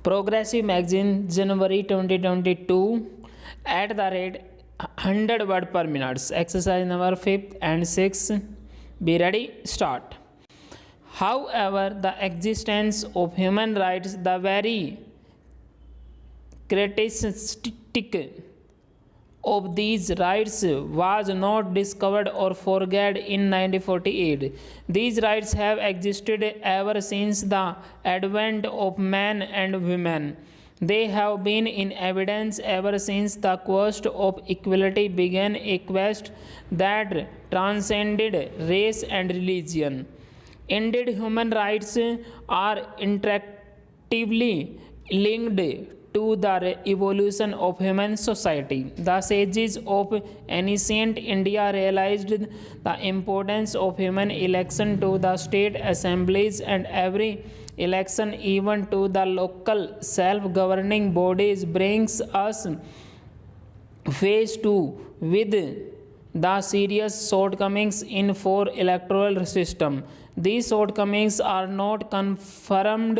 Progressive Magazine, January 2022, at the rate 100 word per minute. Exercise number 5 and 6. Be ready, start. However, the existence of human rights, the very characteristic of these rights, was not discovered or forgot in 1948. These rights have existed ever since the advent of men and women. They have been in evidence ever since the quest of equality began, a quest that transcended race and religion. Indeed, human rights are interactively linked to the evolution of human society. The sages of ancient India realized the importance of human election to the state assemblies, and every election, even to the local self-governing bodies, brings us face to with the serious shortcomings in our electoral system. These shortcomings are not confined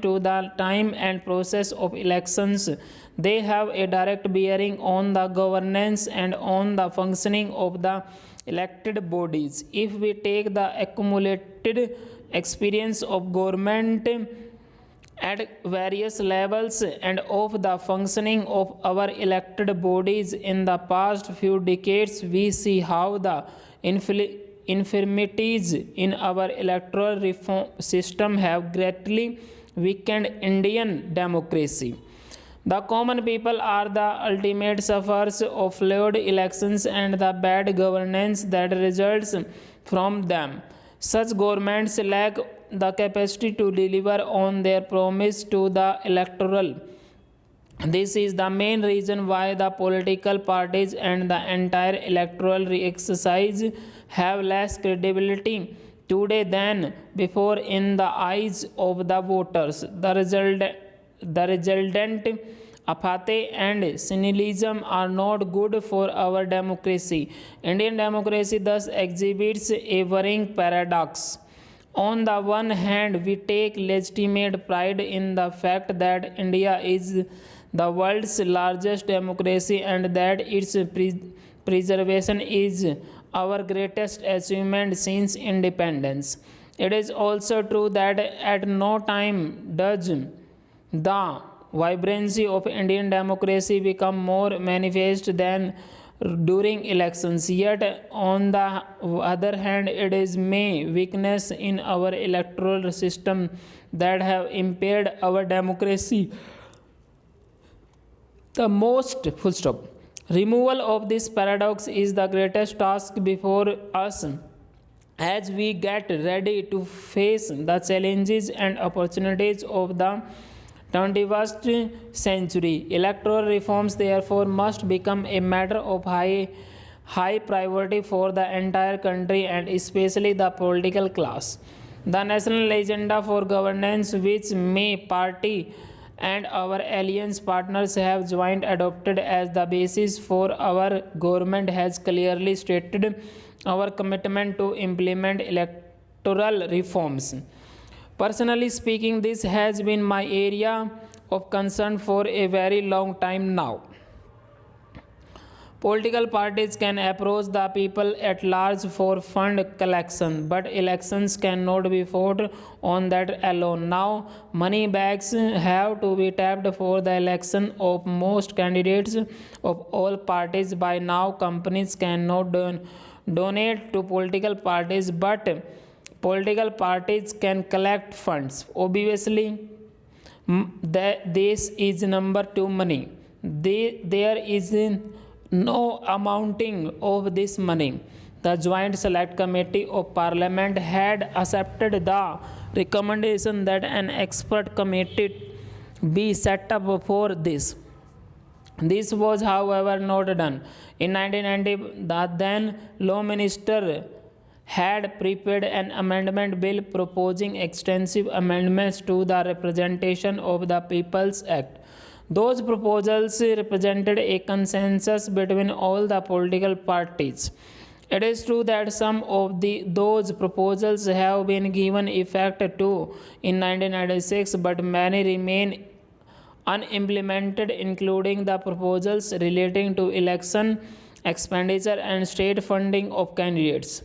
to the time and process of elections. They have a direct bearing on the governance and on the functioning of the elected bodies. If we take the accumulated experience of government at various levels and of the functioning of our elected bodies in the past few decades, we see how the infirmities in our electoral reform system have greatly weakened Indian democracy. The common people are the ultimate sufferers of flawed elections and the bad governance that results from them. Such governments lack the capacity to deliver on their promise to the electoral. This is the main reason why the political parties and the entire electoral exercise have less credibility today than before in the eyes of the voters. The resultant apathy and cynicism are not good for our democracy. Indian democracy thus exhibits a worrying paradox. On the one hand, we take legitimate pride in the fact that India is the world's largest democracy and that its preservation is our greatest achievement since independence. It is also true that at no time does the vibrancy of Indian democracy become more manifest than during elections. Yet, on the other hand, it is may weakness in our electoral system that have impaired our democracy the most. Full stop. Removal of this paradox is the greatest task before us as we get ready to face the challenges and opportunities of the 21st century. Electoral reforms, therefore, must become a matter of high priority for the entire country and especially the political class. The national agenda for governance, which my party and our alliance partners have joined adopted as the basis for our government, has clearly stated our commitment to implement electoral reforms. Personally speaking, this has been my area of concern for a very long time now. Political parties can approach the people at large for fund collection, but elections cannot be fought on that alone. Now, money bags have to be tapped for the election of most candidates of all parties. By now, companies cannot donate to political parties, but political parties can collect funds. Obviously, this is number two, money. There is no amounting of this money. The Joint Select Committee of Parliament had accepted the recommendation that an expert committee be set up for this. This was, however, not done. In 1990, the then Law Minister had prepared an amendment bill proposing extensive amendments to the Representation of the People's Act. Those proposals represented a consensus between all the political parties. It is true that some of those proposals have been given effect to in 1996, but many remain unimplemented, including the proposals relating to election expenditure and state funding of candidates.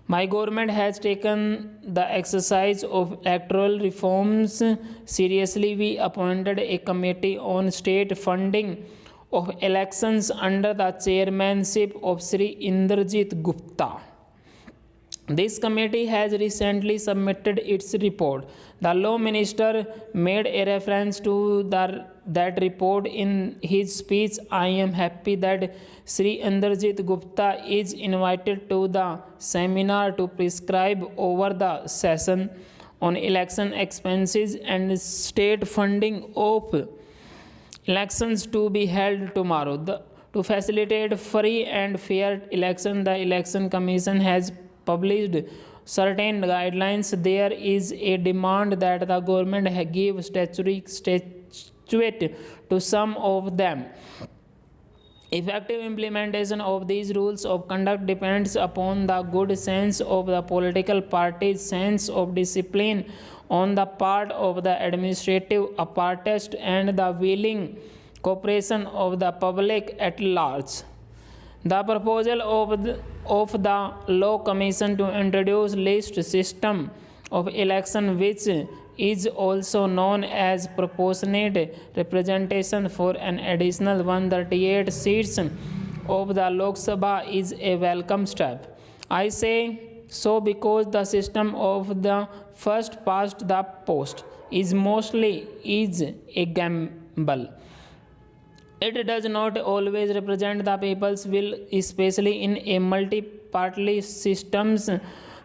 My government has taken the exercise of electoral reforms seriously. We appointed a committee on state funding of elections under the chairmanship of Sri Indrajit Gupta. This committee has recently submitted its report. The law minister made a reference to that report in his speech. I am happy that Sri Indrajit Gupta is invited to the seminar to prescribe over the session on election expenses and state funding of elections to be held tomorrow. To facilitate free and fair election, the Election Commission has published certain guidelines. There is a demand that the government give statuette to some of them. Effective implementation of these rules of conduct depends upon the good sense of the political parties, sense of discipline on the part of the administrative apparatus, and the willing cooperation of the public at large. The proposal of the Law Commission to introduce list system of election, which is also known as proportionate representation for an additional 138 seats of the Lok Sabha, is a welcome step. I say so because the system of the first past the post is a gamble. It does not always represent the people's will, especially in a multi-party systems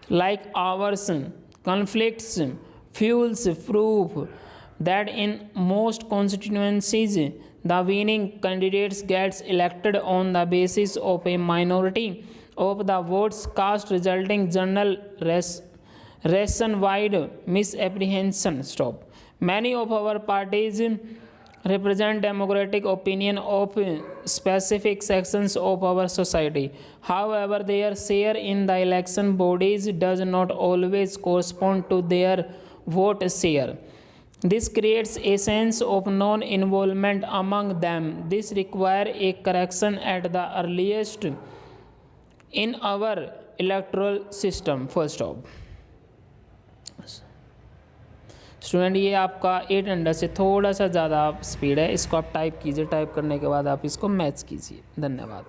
like ours. Conflicts fuels proof that in most constituencies the winning candidates gets elected on the basis of a minority of the votes cast, resulting general nationwide misapprehension. Many of our parties represent democratic opinion of specific sections of our society. However, their share in the election bodies does not always correspond to their vote share. This creates a sense of non-involvement among them. This requires a correction at the earliest in our electoral system. Full stop. Student ये आपका 800 से थोड़ा सा ज़्यादा speed है, इसको आप type कीजिए, टाइप करने के बाद आप इसको मैच कीजिए। धन्यवाद।